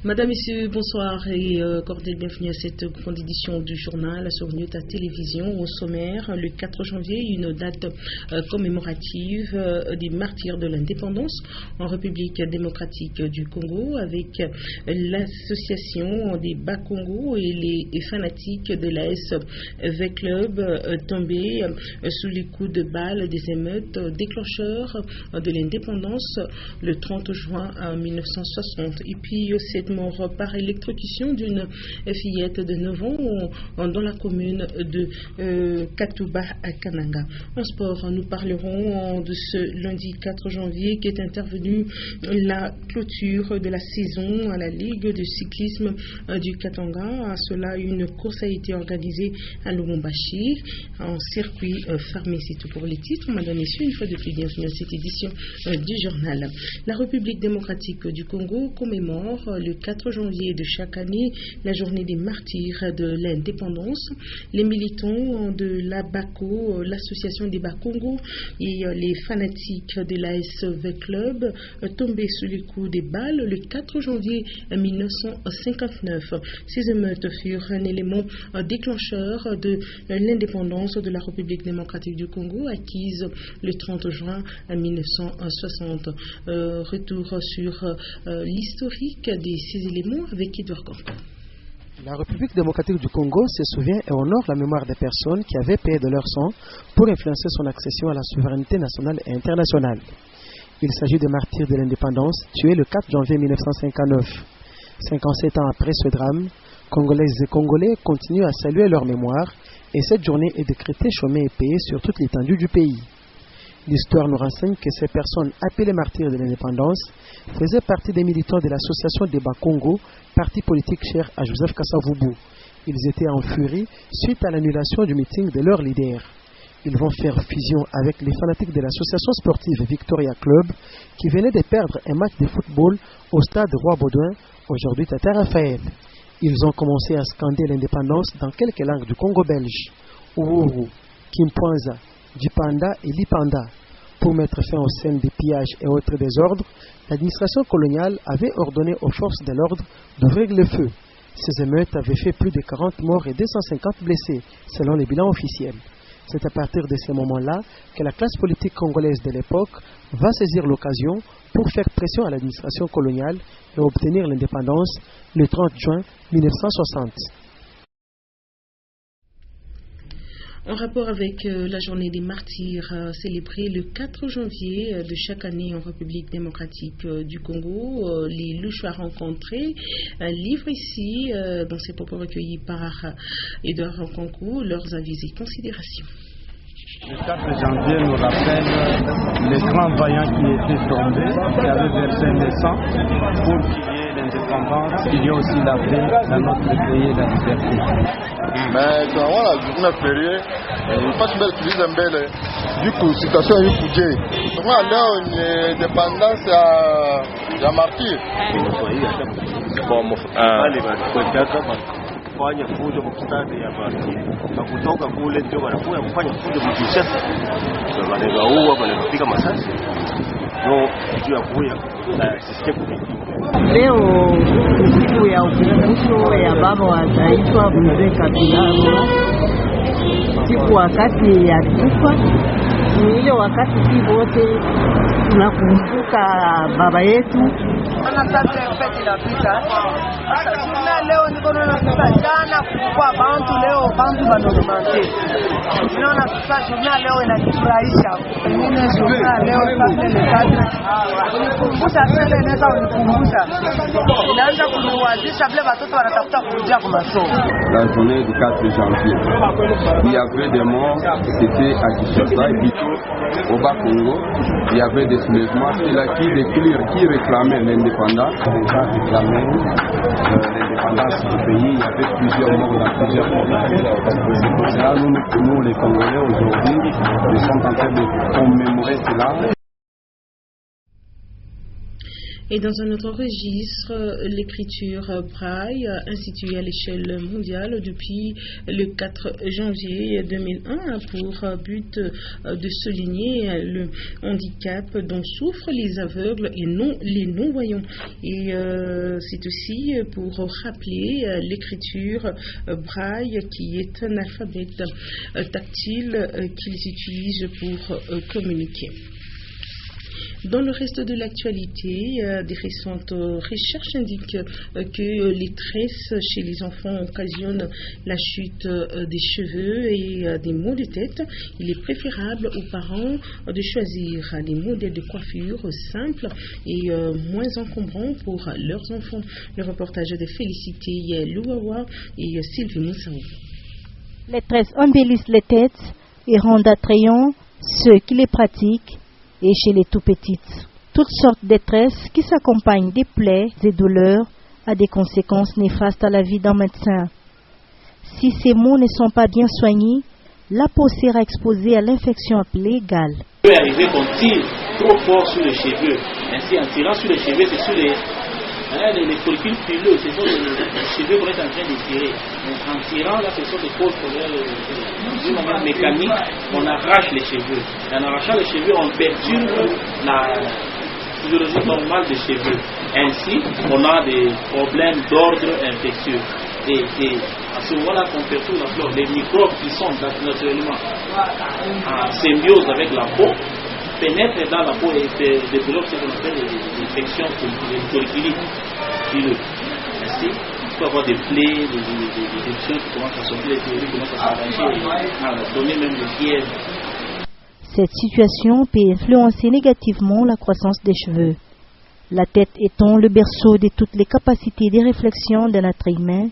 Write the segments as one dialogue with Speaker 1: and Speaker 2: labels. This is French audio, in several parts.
Speaker 1: Madame, Messieurs, bonsoir et cordial bienvenue à cette grande édition du journal sur Nyota Télévision. Au sommaire, le 4 janvier, une date commémorative des martyrs de l'indépendance en République démocratique du Congo avec l'association des Bas-Congo et les fanatiques de l'AS V-Club tombés sous les coups de balles des émeutes déclencheurs de l'indépendance le 30 juin 1960. Et puis, 7 morts par électrocution d'une fillette de 9 ans dans la commune de Katuba à Kananga. En sport, nous parlerons de ce lundi 4 janvier qui est intervenu la clôture de la saison à la Ligue de cyclisme du Katanga. À cela, une course a été organisée à Lubumbashi en circuit fermé. C'est tout pour les titres. Madame, Messieurs, une fois de plus, bienvenue à cette édition du journal. La République démocratique du Congo commémore le 4 janvier de chaque année la journée des martyrs de l'indépendance. Les militants de l'ABACO, l'association des Bas-Congo et les fanatiques de l'ASV Club tombés sous les coups des balles le 4 janvier 1959. Ces émeutes furent un élément déclencheur de l'indépendance de la République démocratique du Congo acquise le 30 juin 1960. Retour sur l'historique de ces éléments avec Edouard Corpo.
Speaker 2: La République démocratique du Congo se souvient et honore la mémoire des personnes qui avaient payé de leur sang pour influencer son accession à la souveraineté nationale et internationale. Il s'agit des martyrs de l'indépendance tués le 4 janvier 1959. 57 ans après ce drame, Congolaises et Congolais continuent à saluer leur mémoire et cette journée est décrétée chômée et payée sur toute l'étendue du pays. L'histoire nous renseigne que ces personnes appelées martyrs de l'indépendance faisaient partie des militants de l'association des Bas-Congo, parti politique cher à Joseph Kasavubu. Ils étaient en furie suite à l'annulation du meeting de leur leader. Ils vont faire fusion avec les fanatiques de l'association sportive Victoria Club qui venaient de perdre un match de football au stade Roi-Baudouin, aujourd'hui Tata Raphaël. Ils ont commencé à scander l'indépendance dans quelques langues du Congo belge, Uhuru, Kimpwanza, Djipanda et Lipanda. Pour mettre fin aux scènes de pillages et autres désordres, l'administration coloniale avait ordonné aux forces de l'ordre d'ouvrir le feu. Ces émeutes avaient fait plus de 40 morts et 250 blessés, selon les bilans officiels. C'est à partir de ces moments-là que la classe politique congolaise de l'époque va saisir l'occasion pour faire pression à l'administration coloniale et obtenir l'indépendance le 30 juin 1960.
Speaker 1: En rapport avec la journée des martyrs célébrée le 4 janvier de chaque année en République démocratique du Congo, les louchoirs rencontrés livrent ici, dans ces propos recueillis par Edouard Renconcourt, leurs avis et considérations.
Speaker 3: Le 4 janvier nous rappelle les grands vaillants qui étaient tombés, qui avaient versé le sang pour qu'il y ait l'indépendance, qu'il y ait aussi la paix dans notre pays et la liberté.
Speaker 4: Mais voilà, journée fériée, il passe belle crise mbele. Du coup, situation est kuje. Comment leo ni dépendance ya martyr.
Speaker 5: Kufanya fujo kwa stadi ya basi na kutoka kule ndio wanakuja kufanya fujo mkishasa wanaweza uwa wanapika masasi ndio juu ya kuya na sisikie
Speaker 6: leo siku ya ukumbusho ya baba wa taifa Mzee Kabila, siku wakati ya kufa ni ile wakati sisi wote tunakumbuka baba yetu.
Speaker 7: Ana sasa feti la pita. Sasa jina leo niko naona sasa jana kwa bantu leo bantu banodumante. Naona sasa jina leo inanifurahisha. Mimi jina leo sasa ni kadri. Kunikumbusha tena inaweza kunikumbusha. Inaanza kuniwazisha vile watoto wanatafuta kurudia kwa masomo.
Speaker 4: La journée du 4 janvier. Il y avait des morts, c'était à Kinshasa et plutôt au Bas-Congo. Il y avait des soulèvements, c'est là qui réclamaient l'indépendance.
Speaker 3: L'indépendance du pays, il y avait plusieurs morts dans plusieurs provinces. C'est là nous les Congolais aujourd'hui, nous sommes en train de commémorer cela.
Speaker 1: Et dans un autre registre, l'écriture braille, instituée à l'échelle mondiale depuis le 4 janvier 2001, a pour but de souligner le handicap dont souffrent les aveugles et non les non-voyants. Et c'est aussi pour rappeler l'écriture braille qui est un alphabet tactile qu'ils utilisent pour communiquer. Dans le reste de l'actualité, des récentes recherches indiquent que les tresses chez les enfants occasionnent la chute des cheveux et des maux de tête. Il est préférable aux parents de choisir des modèles de coiffure simples et moins encombrants pour leurs enfants. Le reportage de Félicité Louawa et Sylvie Moussaou.
Speaker 8: Les tresses embellissent les têtes et rendent attrayants ceux qui les pratiquent. Et chez les tout petites, toutes sortes de tresses qui s'accompagnent des plaies et douleurs a des conséquences néfastes à la vie d'un médecin. Si ces maux ne sont pas bien soignés, la peau sera exposée à l'infection appelée gale.
Speaker 9: Il peut arriver qu'on tire trop fort sur les cheveux. Ainsi, en tirant sur les cheveux, c'est sur les follicules pileux, ce sont les cheveux vont être en train de tirer. En tirant, là, ce sont des causes d'une manière mécanique, on arrache les cheveux. Et en arrachant les cheveux, on perturbe la physiologie normale des cheveux. Ainsi, on a des problèmes d'ordre infectieux. Et à ce moment-là, qu'on perturbe la flore, les microbes qui sont naturellement en symbiose avec la peau, pénètrent dans la peau et développent ce qu'on appelle des infections folliculites pileux. Ainsi, il peut y avoir des plaies, des infections qui commencent à sortir, des théories qui commencent à s'arranger, à donner même des fièvres.
Speaker 8: Cette situation peut influencer négativement la croissance des cheveux. La tête étant le berceau de toutes les capacités de réflexion de notre humain,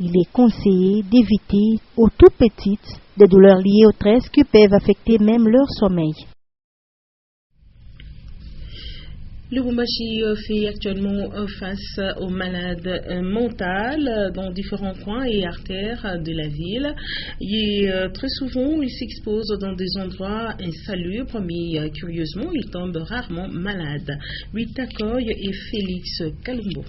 Speaker 8: il est conseillé d'éviter aux tout petites des douleurs liées aux tresses qui peuvent affecter même leur sommeil.
Speaker 1: Le Lubumbashi fait actuellement face aux malades mentales dans différents coins et artères de la ville. Et très souvent, ils s'exposent dans des endroits insalubres, mais curieusement, ils tombent rarement malades. Rita Koy et Félix Kalumbo.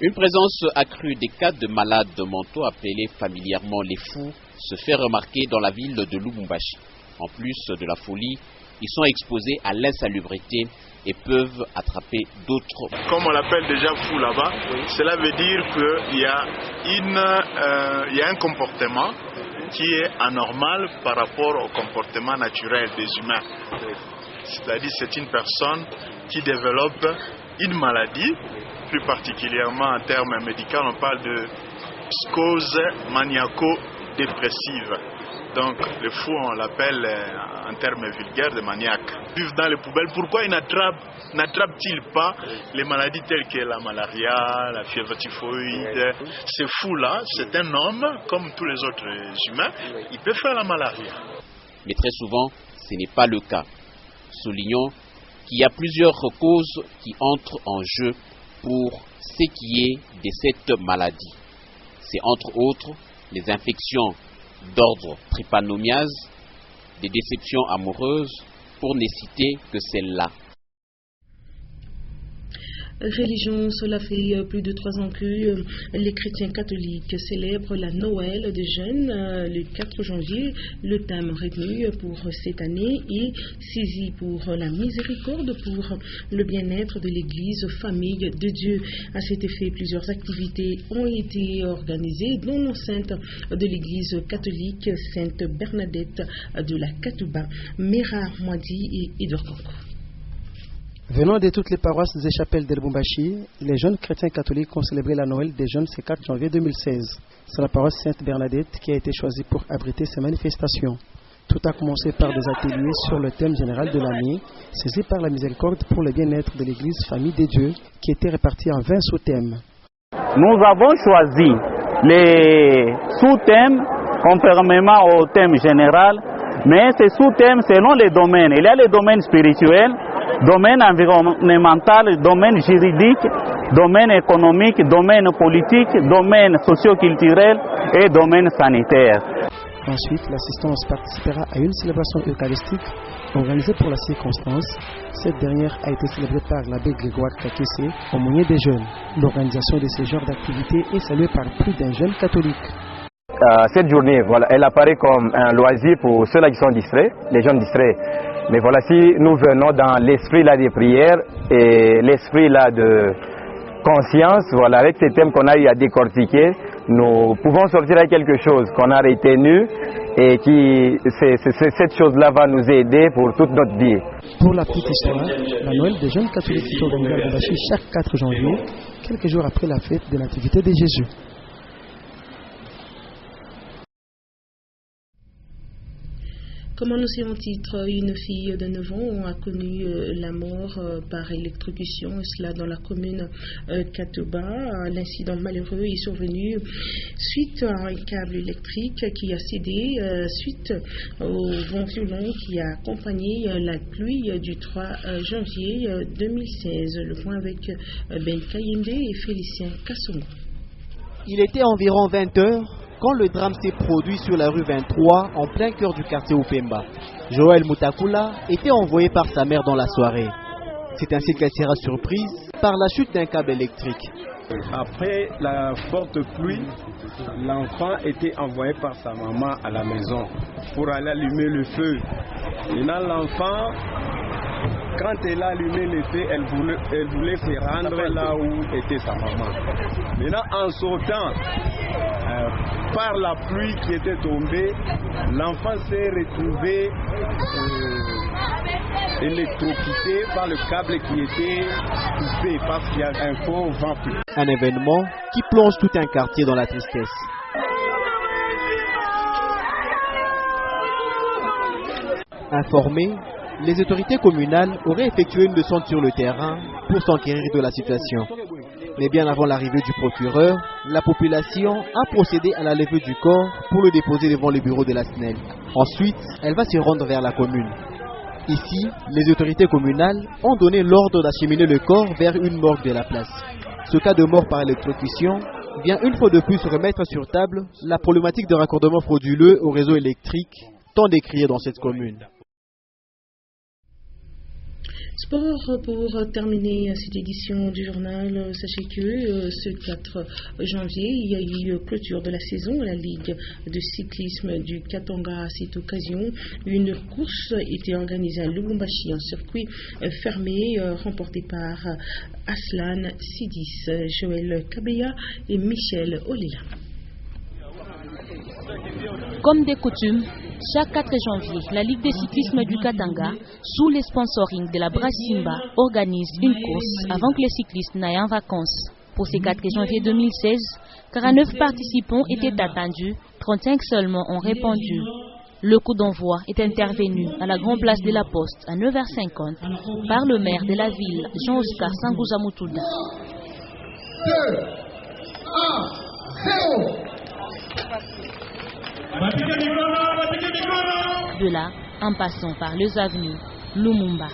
Speaker 10: Une présence accrue des cas de malades mentaux appelés familièrement les fous se fait remarquer dans la ville de Lubumbashi. En plus de la folie, ils sont exposés à l'insalubrité et peuvent attraper d'autres.
Speaker 11: Comme on l'appelle déjà fou là-bas, cela veut dire qu'il y a un comportement qui est anormal par rapport au comportement naturel des humains. C'est-à-dire c'est une personne qui développe une maladie, plus particulièrement en termes médicaux, on parle de psychose maniaco-dépressive. Donc le fou, on l'appelle en termes vulgaires de maniaque. Vivent dans les poubelles, pourquoi ils n'attrapent-ils pas les maladies telles que la malaria, la fièvre typhoïde? Ce fou-là, c'est un homme comme tous les autres humains, il peut faire la malaria.
Speaker 10: Mais très souvent, ce n'est pas le cas. Soulignons qu'il y a plusieurs causes qui entrent en jeu pour ce qui est de cette maladie. C'est entre autres les infections d'ordre trypanomiase, des déceptions amoureuses, pour ne citer que celle-là.
Speaker 1: Religion, cela fait plus de 3 ans que les chrétiens catholiques célèbrent la Noël des jeunes le 4 janvier. Le thème retenu pour cette année est saisi pour la miséricorde, pour le bien-être de l'Église, famille de Dieu. À cet effet, plusieurs activités ont été organisées dans l'enceinte de l'Église catholique Sainte Bernadette de la Katouba, Mera Mwadi et Edouard Kanko.
Speaker 2: Venant de toutes les paroisses et chapelles de Lubumbashi, les jeunes chrétiens catholiques ont célébré la Noël des jeunes ce 4 janvier 2016. C'est la paroisse Sainte Bernadette qui a été choisie pour abriter ces manifestations. Tout a commencé par des ateliers sur le thème général de l'année, saisi par la miséricorde pour le bien-être de l'Église Famille des Dieux, qui étaient répartis en 20 sous-thèmes.
Speaker 12: Nous avons choisi les sous-thèmes conformément au thème général, mais ces sous-thèmes selon les domaines. Il y a les domaines spirituels, domaine environnemental, domaine juridique, domaine économique, domaine politique, domaine socio-culturel et domaine sanitaire.
Speaker 2: Ensuite, l'assistance participera à une célébration eucharistique organisée pour la circonstance. Cette dernière a été célébrée par l'abbé Grégoire Kakese, aumônier des jeunes. L'organisation de ce genre d'activité est saluée par plus d'un jeune catholique.
Speaker 13: Cette journée, voilà, elle apparaît comme un loisir pour ceux-là qui sont distraits, les jeunes distraits. Mais voilà, si nous venons dans l'esprit là des prières et l'esprit là de conscience, voilà, avec ces thèmes qu'on a eu à décortiquer, nous pouvons sortir avec quelque chose qu'on a retenu et qui, cette chose-là va nous aider pour toute notre vie.
Speaker 2: Pour la petite histoire, la Noël des jeunes catholiques est organisée à Lubumbashi chaque 4 janvier, quelques jours après la fête de la Nativité de Jésus.
Speaker 1: Comme annoncé en titre, une fille de 9 ans a connu la mort par électrocution, cela dans la commune Katoba. L'incident malheureux est survenu suite à un câble électrique qui a cédé suite au vent violent qui a accompagné la pluie du 3 janvier 2016. Le point avec Ben Kayembe et Félicien Kassongo.
Speaker 14: Il était environ 20 heures quand le drame s'est produit sur la rue 23, en plein cœur du quartier Upemba. Joël Mutakula était envoyé par sa mère dans la soirée. C'est ainsi qu'elle sera surprise par la chute d'un câble électrique.
Speaker 3: Après la forte pluie, l'enfant était envoyé par sa maman à la maison pour aller allumer le feu. Maintenant, l'enfant, quand elle a allumé le feu, elle voulait se rendre là où était sa maman. Maintenant, en sautant, par la pluie qui était tombée, l'enfant s'est retrouvé électrocuté par le câble qui était coupé parce qu'il y a un fort vent.
Speaker 14: Un événement qui plonge tout un quartier dans la tristesse. Informés, les autorités communales auraient effectué une descente sur le terrain pour s'enquérir de la situation. Mais bien avant l'arrivée du procureur, la population a procédé à la levée du corps pour le déposer devant le bureau de la SNEL. Ensuite, elle va se rendre vers la commune. Ici, les autorités communales ont donné l'ordre d'acheminer le corps vers une morgue de la place. Ce cas de mort par électrocution vient une fois de plus remettre sur table la problématique de raccordement frauduleux au réseau électrique, tant décriée dans cette commune.
Speaker 1: Sport pour terminer cette édition du journal. Sachez que ce 4 janvier, il y a eu clôture de la saison à la Ligue de cyclisme du Katanga. À cette occasion, une course était organisée à Lubumbashi, un circuit fermé remporté par Aslan Sidis, Joël Kabeya et Michel Olila.
Speaker 15: Comme de coutume, chaque 4 janvier, la Ligue de cyclisme du Katanga, sous le sponsoring de la Brassimba, organise une course avant que les cyclistes n'aillent en vacances. Pour ce 4 janvier 2016, 49 participants étaient attendus, 35 seulement ont répondu. Le coup d'envoi est intervenu à la grande place de la Poste à 9h50 par le maire de la ville, Jean-Oscar Sanguza Mutuda.
Speaker 16: 2, 1, 0.
Speaker 15: De là, en passant par les avenues Lumumba,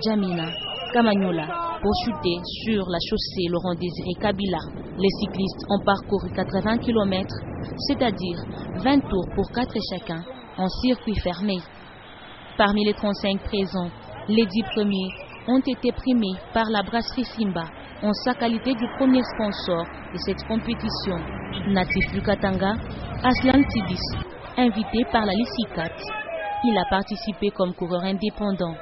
Speaker 15: Djamena, Kamanyola, pour chuter sur la chaussée Laurent-Désiré Kabila. Les cyclistes ont parcouru 80 km, c'est-à-dire 20 tours pour 4 chacun, en circuit fermé. Parmi les 35 présents, les 10 premiers ont été primés par la brasserie Simba en sa qualité du premier sponsor de cette compétition. Natif du Katanga, Aslan Tidis, invité par la LICICAT, il a participé comme coureur indépendant.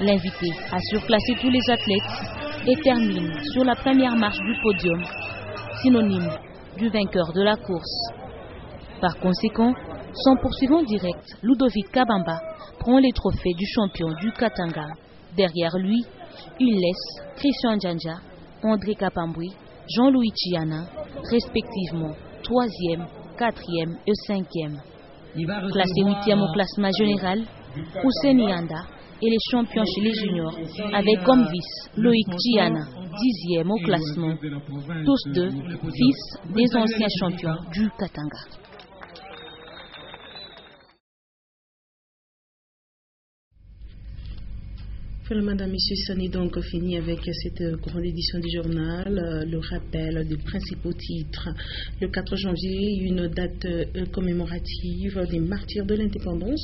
Speaker 15: L'invité a surclassé tous les athlètes et termine sur la première marche du podium, synonyme du vainqueur de la course. Par conséquent, son poursuivant direct, Ludovic Kabamba, prend les trophées du champion du Katanga. Derrière lui, il laisse Christian Djanja, André Kapambui, Jean-Louis Chiana, respectivement 3e, 4e et 5e. Classé 8e au classement général, Ouseni Yanda est le champion chez les juniors, avec comme vice Loïc Chiana, 10e au classement, tous deux fils des anciens champions du Katanga.
Speaker 1: Voilà, madame, monsieur Sani, donc fini avec cette grande édition du journal. Le rappel des principaux titres. Le 4 janvier, une date commémorative des martyrs de l'indépendance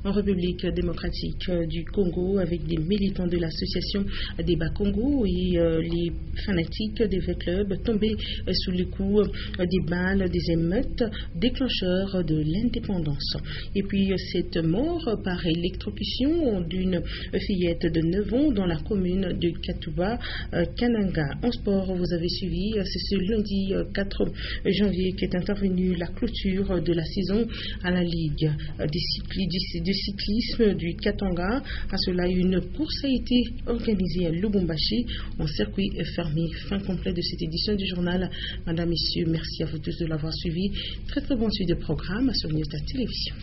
Speaker 1: en République démocratique du Congo avec des militants de l'association des Bas-Congo et les fanatiques des V-Club tombés sous les coups des balles des émeutes déclencheurs de l'indépendance. Et puis cette mort par électrocution d'une fillette de 9 ans dans la commune de Katuba, Kananga. En sport, vous avez suivi, c'est ce lundi 4 janvier qu'est intervenue la clôture de la saison à la Ligue du cyclisme du Katanga. À cela, une course a été organisée à Lubumbashi en circuit fermé. Fin complet de cette édition du journal. Madame, Messieurs, merci à vous tous de l'avoir suivi. Très très bonne suite de programme sur News Télévision.